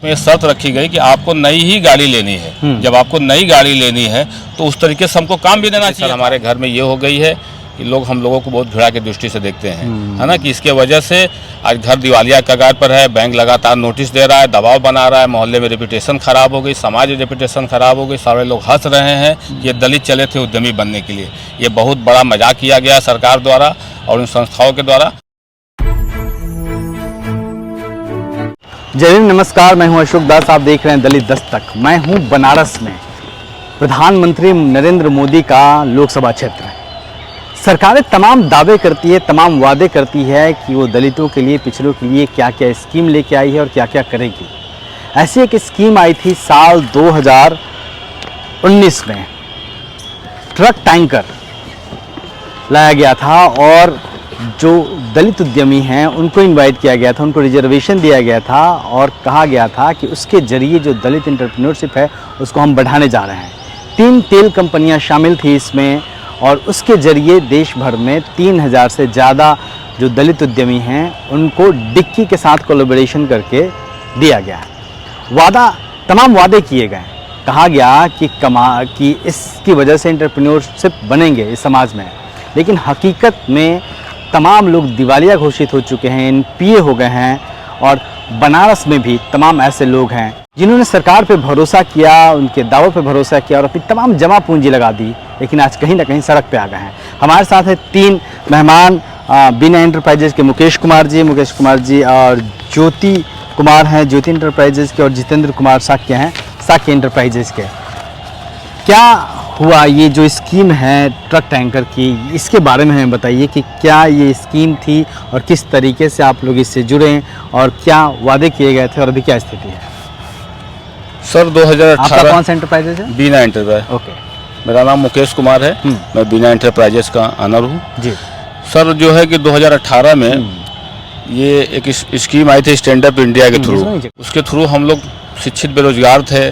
ये शर्त रखी गई कि आपको नई ही गाड़ी लेनी है। जब आपको नई गाड़ी लेनी है तो उस तरीके से हमको काम भी देना चाहिए। हमारे घर में ये हो गई है कि लोग हम लोगों को बहुत घृणा की दृष्टि से देखते हैं, है ना, कि इसके वजह से आज घर दिवालिया कगार पर है। बैंक लगातार नोटिस दे रहा है, दबाव बना रहा है, मोहल्ले में रेपुटेशन खराब हो गई, समाज में रेपुटेशन खराब हो गई। सारे लोग हंस रहे हैं कि ये दलित चले थे उद्यमी बनने के लिए। ये बहुत बड़ा मजाक किया गया सरकार द्वारा और उन संस्थाओं के द्वारा। जय हिंद, नमस्कार। मैं हूं अशोक दास, आप देख रहे हैं दलित दस्तक। मैं हूं बनारस में, प्रधानमंत्री नरेंद्र मोदी का लोकसभा क्षेत्र है। सरकारें तमाम दावे करती है, तमाम वादे करती है कि वो दलितों के लिए, पिछड़ों के लिए क्या क्या स्कीम लेके आई है और क्या क्या करेगी। ऐसी एक स्कीम आई थी साल 2019 में। ट्रक टैंकर लाया गया था और जो दलित उद्यमी हैं उनको इनवाइट किया गया था, उनको रिजर्वेशन दिया गया था और कहा गया था कि उसके जरिए जो दलित एंटरप्रेन्योरशिप है उसको हम बढ़ाने जा रहे हैं। 3 तेल कंपनियां शामिल थी इसमें और उसके जरिए देश भर में 3000 से ज़्यादा जो दलित उद्यमी हैं उनको डिक्की के साथ कोलैबोरेशन करके दिया गया। तमाम वादे किए गए। कहा गया कि इसकी वजह से एंटरप्रेन्योरशिप बनेंगे इस समाज में, लेकिन हकीकत में तमाम लोग दिवालिया घोषित हो चुके हैं, एनपीए हो गए हैं। और बनारस में भी तमाम ऐसे लोग हैं जिन्होंने सरकार पे भरोसा किया, उनके दावों पे भरोसा किया और अपनी तमाम जमा पूंजी लगा दी, लेकिन आज कहीं ना कहीं सड़क पे आ गए हैं। हमारे साथ है 3 मेहमान, बीना एंटरप्राइजेज के मुकेश कुमार जी और ज्योति कुमार हैं, ज्योति एंटरप्राइजेज के, और जितेंद्र कुमार साक्य हैं, साक्य एंटरप्राइजेज के। क्या हुआ ये जो स्कीम है ट्रक टैंकर की, इसके बारे में हमें बताइए कि क्या ये स्कीम थी और किस तरीके से आप लोग इससे जुड़े और क्या वादे किए गए थे और अभी क्या स्थिति है। सर 2018 आपका कौन सा एंटरप्राइजेज है? बीना एंटरप्राइज। ओके, मेरा नाम मुकेश कुमार है, मैं बीना एंटरप्राइजेस का ऑनर हूँ जी। सर जो है कि 2018 में ये एक स्कीम आई थी स्टैंड अप इंडिया के थ्रू। उसके थ्रू हम लोग शिक्षित बेरोजगार थे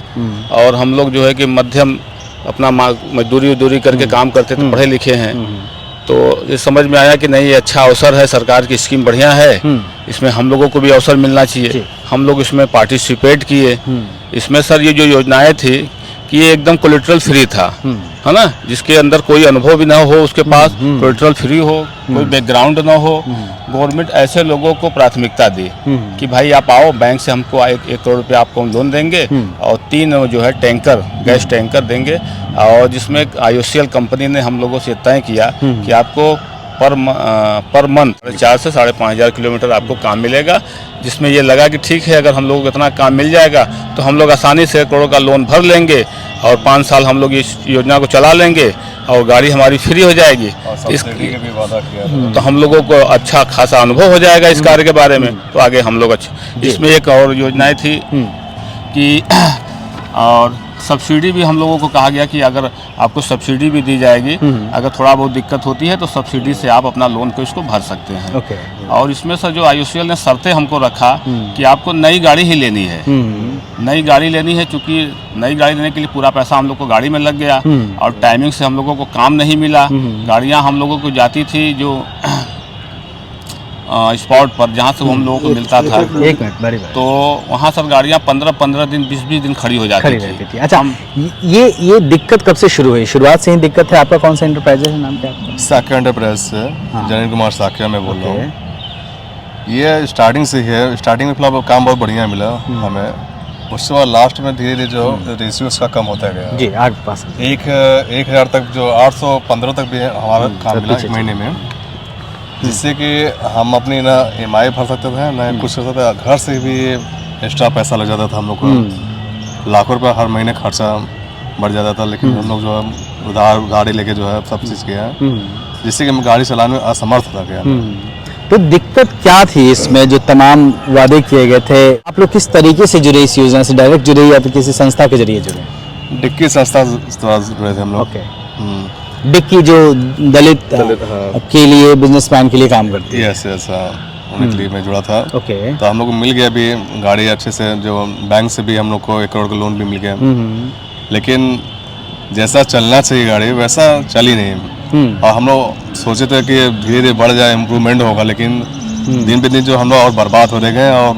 और हम लोग जो है कि मध्यम अपना मजदूरी करके काम करते थे, पढ़े लिखे हैं। तो ये समझ में आया कि नहीं, ये अच्छा अवसर है, सरकार की स्कीम बढ़िया है, इसमें हम लोगों को भी अवसर मिलना चाहिए। हम लोग इसमें पार्टिसिपेट किए। इसमें सर ये जो योजनाएं थी कि ये एकदम कोलेटरल फ्री था, है ना, जिसके अंदर कोई अनुभव भी ना हो, उसके पास कोलेटरल फ्री हो, कोई बैकग्राउंड ना हो। गवर्नमेंट ऐसे लोगों को प्राथमिकता दी कि भाई आप आओ, बैंक से हमको 1 करोड़ रुपये आपको लोन देंगे और 3 जो है टैंकर, गैस टैंकर देंगे। और जिसमें IOCL कंपनी ने हम लोगों से तय किया कि आपको पर मंथ 4 से 5,500 किलोमीटर आपको काम मिलेगा। जिसमें ये लगा कि ठीक है, अगर हम लोगों को इतना काम मिल जाएगा तो हम लोग आसानी से 1 करोड़ का लोन भर लेंगे और 5 साल हम लोग इस योजना को चला लेंगे और गाड़ी हमारी फ्री हो जाएगी। तो हम लोगों को अच्छा खासा अनुभव हो जाएगा इस कार्य के बारे में। तो आगे हम लोग इसमें एक और योजनाएं थी कि और सब्सिडी भी हम लोगों को कहा गया कि अगर आपको सब्सिडी भी दी जाएगी, अगर थोड़ा बहुत दिक्कत होती है तो सब्सिडी से आप अपना लोन को इसको भर सकते हैं। और इसमें सर जो IOCL ने शर्तें हमको रखा कि आपको नई गाड़ी ही लेनी है। नई गाड़ी लेनी है, चूँकि नई गाड़ी लेने के लिए पूरा पैसा हम लोग को गाड़ी में लग गया और टाइमिंग से हम लोगों को काम नहीं मिला। गाड़ियाँ हम लोगों को जाती थी जो स्पॉट पर, जहाँ से वो हम लोगों को मिलता था। 1 मिनट, तो वहाँ सर गाड़ियाँ 15-15 दिन 20-20 दिन खड़ी हो जाती थी। अच्छा, ये दिक्कत कब से शुरू हुई? शुरुआत से ही दिक्कत है? आपका कौन सा एंटरप्राइज है, नाम क्या है? साक्य एंटरप्राइज से जनिल कुमार साक्य मैं बोल रहा हूँ। ये स्टार्टिंग से ही है। स्टार्टिंग में फिलहाल काम बहुत बढ़िया मिला हमें, उसके बाद लास्ट में धीरे धीरे जो रेशियो उसका कम होता गया जी। आपके पास 1,000 तक, जो 815 तक भी हमारा काम मिला 1 महीने में, जिससे कि हम अपनी ना EMI भर सकते थे, ना कुछ कर सकते थे। घर से भी एक्स्ट्रा पैसा लग जाता था हम लोग को, लाखों रुपये हर महीने खर्चा बढ़ जाता था। लेकिन हम लोग जो है उधार गाड़ी लेके जो है सब चीज़ किया, जिससे कि हम गाड़ी चलाने में असमर्थ था गया। तो दिक्कत क्या थी इसमें? जो तमाम वादे किए गए थे, आप लोग किस तरीके से जुड़े इस योजना से? डायरेक्ट जुड़े या फिर किसी संस्था के जरिए जुड़े? डिक्की संस्था जुड़े थे हम लोग। डिक्की जो दलित के लिए, बिजनेसमैन के लिए काम करती है। यस, उनके लिए मैं जुड़ा था। तो हम लोग को मिल गया भी गाड़ी अच्छे से, जो बैंक से भी हम लोग को 1 करोड़ का लोन भी मिल गया। लेकिन जैसा चलना चाहिए गाड़ी वैसा चली नहीं। और हम लोग सोचे थे कि धीरे धीरे बढ़ जाए, इम्प्रूवमेंट होगा, लेकिन दिन पे दिन जो हम लोग और बर्बाद हो रहे गए और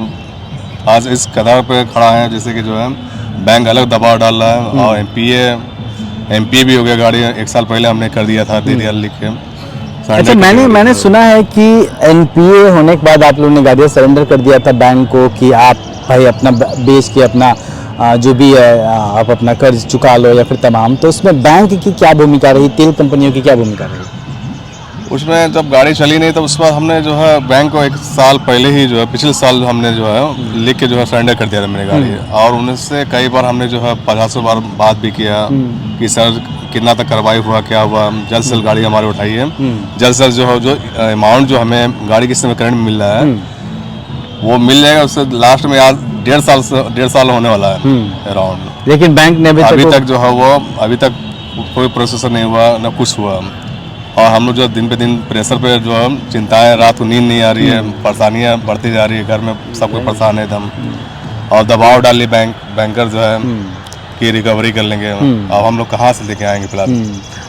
आज इस कदर पे खड़ा है जैसे कि जो है बैंक अलग दबाव डाल रहा है और एमपीए भी हो गया गाड़ी 1 साल पहले हमने कर दिया था, दे दिया लिख के। अच्छा, मैंने सुना है कि एनपीए होने के बाद आप लोगों ने गाड़ियाँ सरेंडर कर दिया था बैंक को कि आप भाई अपना बेच के अपना जो भी है आप अपना कर्ज चुका लो या फिर तमाम, तो उसमें बैंक की क्या भूमिका रही, तेल कंपनियों की क्या भूमिका रही? उसमें जब गाड़ी चली नहीं तो उस पर हमने जो है बैंक को 1 साल पहले ही जो है पिछले साल हमने जो है लिख के जो है सरेंडर कर दिया था मेरी गाड़ी, और उनसे कई बार हमने जो है 50 बार बात भी किया कि सर कितना तक कार्रवाई हुआ, क्या हुआ, जल्द से जल्द गाड़ी हमारी उठाई है, जल्द से जल्द जो है जो अमाउंट जो हमें गाड़ी के समय करंट मिल रहा है वो मिल जाएगा। उससे लास्ट में आज 1.5 साल होने वाला है अराउंड, लेकिन बैंक ने अभी तक जो है वो अभी तक कोई प्रोसेसर नहीं हुआ, न कुछ हुआ। और हम लोग जो दिन पे दिन प्रेशर पे जो है चिंताएं, रात को नींद नहीं आ रही है, परेशानियां बढ़ती जा रही है, घर में सब कोई परेशान है एकदम, और दबाव डाल ली बैंकर जो है कि रिकवरी कर लेंगे। अब हम लोग कहाँ से लेके आएंगे फिलहाल?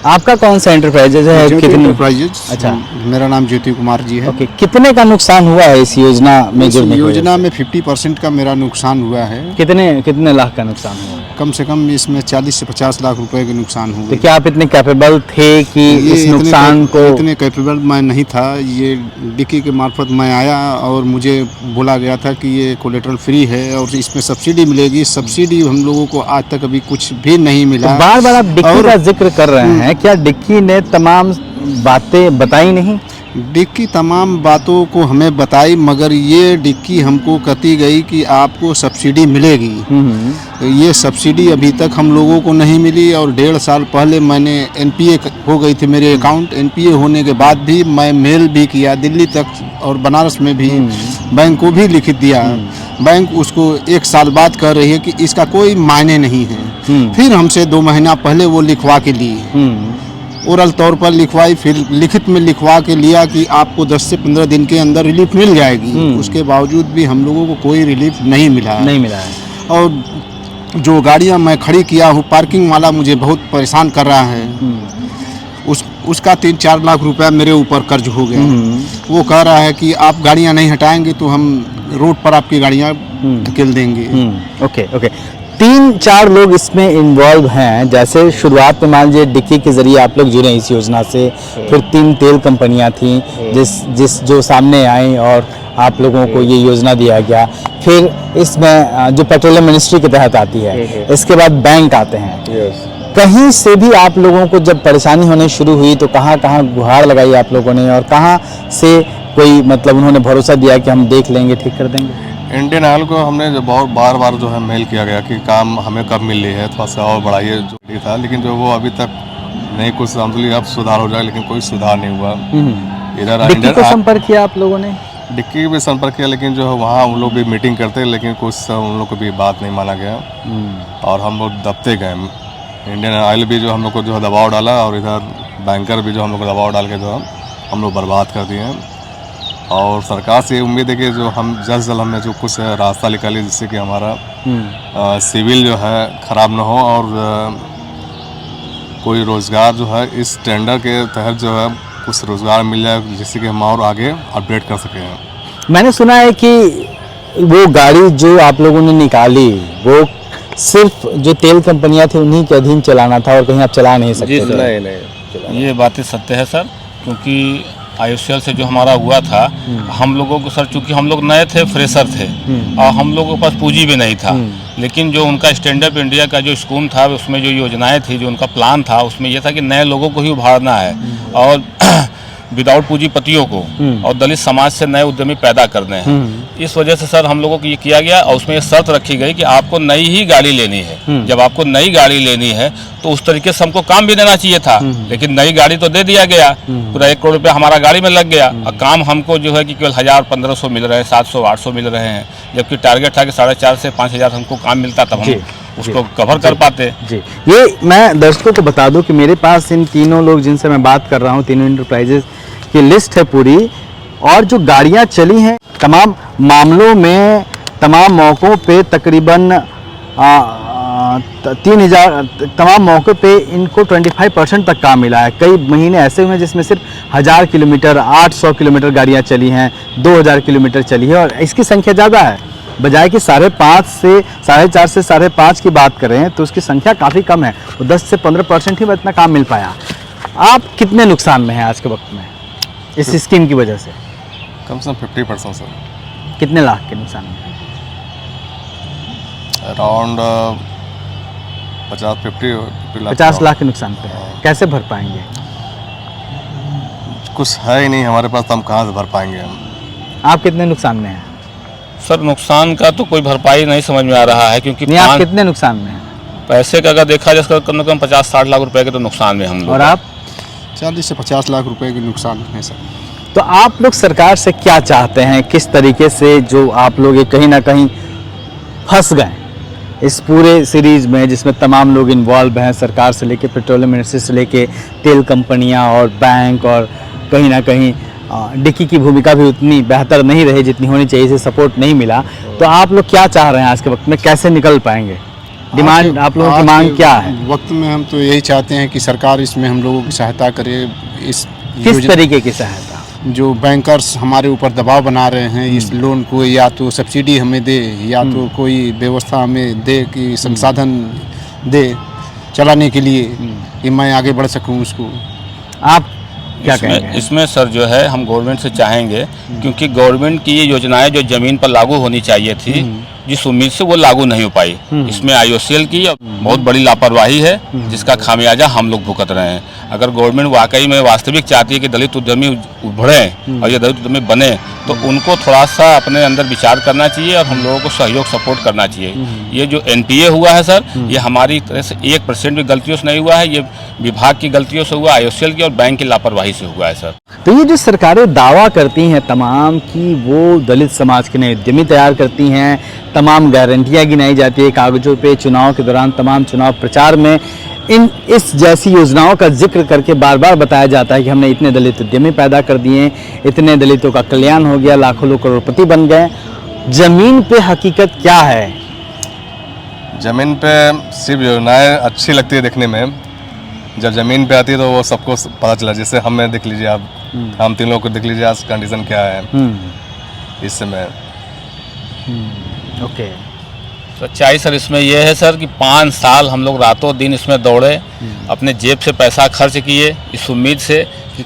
आपका कौन सा एंटरप्राइजेज है? ज्योति कितने? एंटरप्राइजेज। अच्छा, मेरा नाम ज्योति कुमार जी है। ओके, कितने का नुकसान हुआ है इस योजना में इस जुड़ने की वजह योजना में 50% का मेरा नुकसान हुआ है। से? कितने लाख का नुकसान हुआ है? कम से कम इसमें 40 से 50 लाख रुपए के नुकसान हुए। तो क्या आप इतने कैपेबल थे कि ये इस नुकसान को? इतने कैपेबल मैं नहीं था। ये डिक्की के मार्फत मैं आया और मुझे बोला गया था कि ये कोलेटरल फ्री है और इसमें सब्सिडी मिलेगी। सब्सिडी हम लोगों को आज तक अभी कुछ भी नहीं मिला। तो बार बार आप डिक्की का जिक्र कर रहे हैं, क्या डिक्की ने तमाम बातें बताई नहीं? डिक्की तमाम बातों को हमें बताई, मगर ये डिक्की हमको कहती गई कि आपको सब्सिडी मिलेगी। तो ये सब्सिडी अभी तक हम लोगों को नहीं मिली। और 1.5 साल पहले मैंने एनपीए हो गई थी मेरे अकाउंट। एनपीए होने के बाद भी मैं मेल भी किया दिल्ली तक और बनारस में भी बैंक को भी लिखित दिया। बैंक उसको 1 साल बाद कह रही है कि इसका कोई मायने नहीं है। फिर हमसे 2 महीना पहले वो लिखवा के लिए, ओरल तौर पर लिखवाई, फिर लिखित में लिखवा के लिया कि आपको 10 से 15 दिन के अंदर रिलीफ मिल जाएगी। उसके बावजूद भी हम लोगों को कोई रिलीफ नहीं मिला है। और जो गाड़ियां मैं खड़ी किया हूँ, पार्किंग वाला मुझे बहुत परेशान कर रहा है। उसका 3-4 लाख रुपया मेरे ऊपर कर्ज हो गया। वो कह रहा है कि आप गाड़ियां नहीं हटाएंगे तो हम रोड पर आपकी गाड़ियां धकेल देंगे। ओके, 3-4 लोग इसमें इन्वॉल्व हैं। जैसे शुरुआत में मान लीजिए डिक्की के जरिए आप लोग जुड़े इस योजना से, फिर 3 तेल कंपनियां थीं जो सामने आई और आप लोगों को ये योजना दिया गया। फिर इसमें जो पेट्रोलियम मिनिस्ट्री के तहत आती है, इसके बाद बैंक आते हैं। कहीं से भी आप लोगों को जब परेशानी होने शुरू हुई तो कहाँ गुहार लगाई आप लोगों ने, और कहाँ से कोई मतलब उन्होंने भरोसा दिया कि हम देख लेंगे, ठीक कर देंगे? इंडियन ऑयल को हमने जो बहुत बार जो है मेल किया गया कि काम हमें कब मिल रही है, थोड़ा सा और बढ़ाइए जो भी था, लेकिन जो वो अभी तक नहीं कुछ समझ अब सुधार हो जाए, लेकिन कोई सुधार नहीं हुआ। इधर डिक्की को संपर्क किया आप लोगों ने? डिक्की भी संपर्क किया, लेकिन जो है वहाँ उन लोग भी मीटिंग करते, लेकिन कुछ उन लोग को भी बात नहीं माना गया और हम लोग दबते गए। इंडियन ऑयल भी जो हम लोग को जो है दबाव डाला, और इधर बैंकर भी जो हम लोग को दबाव डाल के जो हम लोग बर्बाद कर दिए हैं। और सरकार से उम्मीद है कि जो हम जल्द से जल्द हमें जो कुछ रास्ता निकाले जिससे कि हमारा सिविल जो है ख़राब ना हो, और कोई रोज़गार जो है इस टेंडर के तहत जो है कुछ रोज़गार मिल जाए जिससे कि हम और आगे अपडेट कर सकें। मैंने सुना है कि वो गाड़ी जो आप लोगों ने निकाली वो सिर्फ जो तेल कंपनियां थी उन्हीं के अधीन चलाना था और कहीं आप चला नहीं सकते? नहीं, ये बातें सत्य है सर, क्योंकि IOCL से जो हमारा हुआ था, हम लोगों को सर चूंकि हम लोग नए थे, फ्रेशर थे और हम लोगों के पास पूंजी भी नहीं था, लेकिन जो उनका स्टैंड अप इंडिया का जो स्कीम था उसमें जो योजनाएं थी, जो उनका प्लान था, उसमें यह था कि नए लोगों को ही उभारना है और विदाउट पूंजीपतियों को, और दलित समाज से नए उद्यमी पैदा करने हैं। इस वजह से सर हम लोगों को ये किया गया और उसमें ये शर्त रखी गई कि आपको नई ही गाड़ी लेनी है। जब आपको नई गाड़ी लेनी है तो उस तरीके से हमको काम भी देना चाहिए था, लेकिन नई गाड़ी तो दे दिया गया, पूरा 1 करोड़ रुपया हमारा गाड़ी में लग गया और काम हमको जो है कि केवल 1000-1500 मिल रहे हैं, 700-800 मिल रहे हैं, जबकि टारगेट था कि 4500 से 5000 हमको काम मिलता, तब हम उसको कवर कर पाते। जी, ये मैं दर्शकों को बता दूं कि मेरे पास इन तीनों लोग जिनसे मैं बात कर रहा हूं, तीनों इंटरप्राइजेज की लिस्ट है पूरी, और जो गाड़ियां चली हैं तमाम मामलों में, तमाम मौक़ों पे तकरीबन 3000, तमाम मौक़ों पे इनको 25% तक काम मिला है। कई महीने ऐसे हुए हैं जिसमें सिर्फ 1000 किलोमीटर, 800 किलोमीटर गाड़ियाँ चली हैं, 2000 किलोमीटर चली है, और इसकी संख्या ज़्यादा है। बजाय कि 5.5 से 4.5 से 5.5 की बात करें तो उसकी संख्या काफ़ी कम है, वो 10 से 15% ही इतना काम मिल पाया। आप कितने नुकसान में हैं आज के वक्त में इस स्कीम की वजह से? कम से कम 50% सर। कितने लाख के नुकसान में? अराउंड 50 लाख के नुकसान पे है। कैसे भर पाएंगे? कुछ है ही नहीं हमारे पास, तो हम कहाँ से भर पाएंगे हम। आप कितने नुकसान में हैं? सर नुकसान का तो कोई भरपाई नहीं समझ में आ रहा है, क्योंकि नहीं, आप कितने नुकसान में हैं? पैसे का अगर देखा जाए कम से कम 50-60 लाख रुपए के तो नुकसान में हम लोग। और आप? 40 से 50 लाख रुपए के नुकसान है सर। तो आप लोग सरकार से क्या चाहते हैं? किस तरीके से जो आप लोग ये कहीं ना कहीं फंस गए इस पूरे सीरीज में, जिसमें तमाम लोग इन्वॉल्व हैं, सरकार से लेके पेट्रोलियम मिनिस्ट्री से लेके तेल कंपनियां और बैंक, और कहीं ना कहीं डिक्की की भूमिका भी उतनी बेहतर नहीं रही जितनी होनी चाहिए, इसे सपोर्ट नहीं मिला। तो आप लोग क्या चाह रहे हैं आज के वक्त में, कैसे निकल पाएंगे? डिमांड आप लोगों की मांग क्या है? वक्त में हम तो यही चाहते हैं कि सरकार इसमें हम लोगों की सहायता करे। इस किस तरीके की सहायता? जो बैंकर्स हमारे ऊपर दबाव बना रहे हैं इस लोन को, या तो सब्सिडी हमें दे, या तो कोई व्यवस्था हमें दे कि संसाधन दे चलाने के लिए कि मैं आगे बढ़ सकूं उसको। आप क्या कहेंगे? इसमें सर जो है हम गवर्नमेंट से चाहेंगे, क्योंकि गवर्नमेंट की ये योजनाएं जो जमीन पर लागू होनी चाहिए थी, जिस उम्मीद से वो लागू नहीं हो पाई, इसमें IOCL की बहुत बड़ी लापरवाही है, जिसका खामियाजा हम लोग भुगत रहे हैं। अगर गवर्नमेंट वाकई में वास्तविक चाहती है कि दलित उद्यमी उभरें और ये दलित उद्यमी बने, तो उनको थोड़ा सा अपने अंदर विचार करना चाहिए और हम लोगों को सहयोग सपोर्ट करना चाहिए। ये जो NPA हुआ है सर, ये हमारी तरह से 1% भी गलतियों से नहीं हुआ है, ये विभाग की गलतियों से हुआ, IOCL की और बैंक की लापरवाही से हुआ है सर। तो ये जो सरकारें दावा करती हैं तमाम कि वो दलित समाज के नए उद्यमी तैयार करती हैं, तमाम गारंटियां गिनाई जाती है कागजों पे, चुनाव के दौरान तमाम चुनाव प्रचार में इस जैसी योजनाओं का जिक्र करके बार बार बताया जाता है कि हमने इतने दलित उद्यमी पैदा कर दिए, इतने दलितों का कल्याण हो गया, लाखों लोग करोड़पति बन गए। जमीन पे हकीकत क्या है? ज़मीन पे सिर्फ योजनाएं अच्छी लगती है देखने में, जब ज़मीन पे आती है तो वो सबको पता चला। जैसे हमें देख लीजिए आप, हम 3 लोगों को देख लीजिए आज कंडीशन क्या है इस समय। ओके। सच्चाई सर इसमें यह है सर कि 5 साल हम लोग रातों दिन इसमें दौड़े, अपने जेब से पैसा खर्च किए इस उम्मीद से कि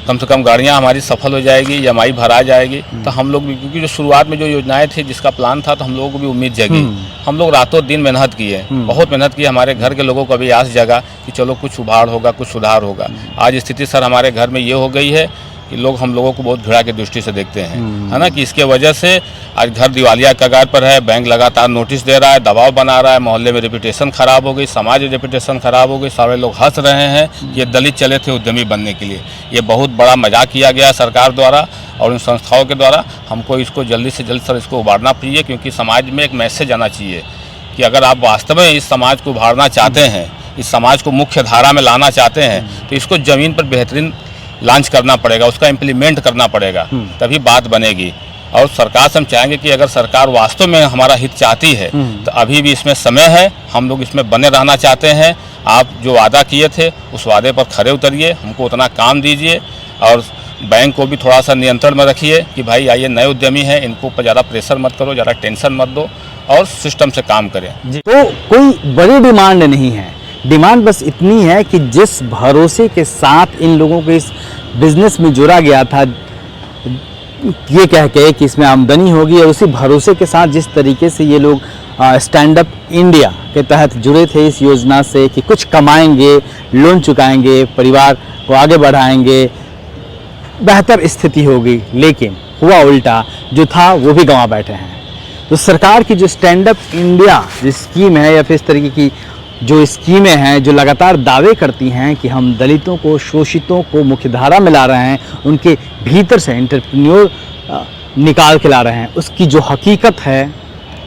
कम से कम गाड़ियां हमारी सफल हो जाएगी, EMI भरा जाएगी। तो हम लोग भी, क्योंकि जो शुरुआत में जो योजनाएं थी, जिसका प्लान था, तो हम लोगों को भी उम्मीद जगी। हम लोग रातों दिन मेहनत किए, बहुत मेहनत की। हमारे घर के लोगों को भी आस जगा कि चलो कुछ उभार होगा, कुछ सुधार होगा। आज स्थिति सर हमारे घर में ये हो गई है कि लोग हम लोगों को बहुत घृणा की दृष्टि से देखते हैं, है ना, कि इसके वजह से आज घर दिवालिया कगार पर है, बैंक लगातार नोटिस दे रहा है, दबाव बना रहा है, मोहल्ले में रेपुटेशन खराब हो गई, समाज में रेपुटेशन खराब हो गई। सारे लोग हंस रहे हैं, ये दलित चले थे उद्यमी बनने के लिए। ये बहुत बड़ा मजाक किया गया सरकार द्वारा और उन संस्थाओं के द्वारा। हमको इसको जल्दी से जल्द सर इसको उभारना चाहिए, क्योंकि समाज में एक मैसेज आना चाहिए कि अगर आप वास्तव में इस समाज को उभारना चाहते हैं, इस समाज को मुख्य धारा में लाना चाहते हैं, तो इसको ज़मीन पर बेहतरीन लॉन्च करना पड़ेगा, उसका इम्प्लीमेंट करना पड़ेगा, तभी बात बनेगी। और सरकार से हम चाहेंगे कि अगर सरकार वास्तव में हमारा हित चाहती है तो अभी भी इसमें समय है, हम लोग इसमें बने रहना चाहते हैं। आप जो वादा किए थे उस वादे पर खरे उतरिए, हमको उतना काम दीजिए और बैंक को भी थोड़ा सा नियंत्रण में रखिए कि भाई आइए नए उद्यमी हैं, इनको ऊपर ज़्यादा प्रेशर मत करो, ज़्यादा टेंशन मत दो और सिस्टम से काम करें। तो कोई बड़ी डिमांड नहीं है, डिमांड बस इतनी है कि जिस भरोसे के साथ इन लोगों को इस बिजनेस में जोड़ा गया था, ये कह के कि इसमें आमदनी होगी, और उसी भरोसे के साथ जिस तरीके से ये लोग स्टैंड अप इंडिया के तहत जुड़े थे इस योजना से कि कुछ कमाएंगे, लोन चुकाएंगे, परिवार को आगे बढ़ाएंगे, बेहतर स्थिति होगी, लेकिन हुआ उल्टा। जो था वो भी गंवा बैठे हैं। तो सरकार की जो स्टैंड अप इंडिया जो स्कीम है, या फिर इस तरीके की जो स्कीमें हैं जो लगातार दावे करती हैं कि हम दलितों को, शोषितों को मुख्यधारा में ला रहे हैं, उनके भीतर से एंटरप्रेन्योर निकाल के ला रहे हैं, उसकी जो हकीकत है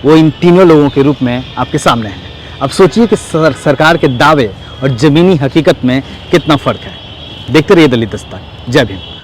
वो इन तीनों लोगों के रूप में आपके सामने है। अब सोचिए कि सरकार के दावे और ज़मीनी हकीकत में कितना फ़र्क है। देखते रहिए दलित दस्तक। जय भीम।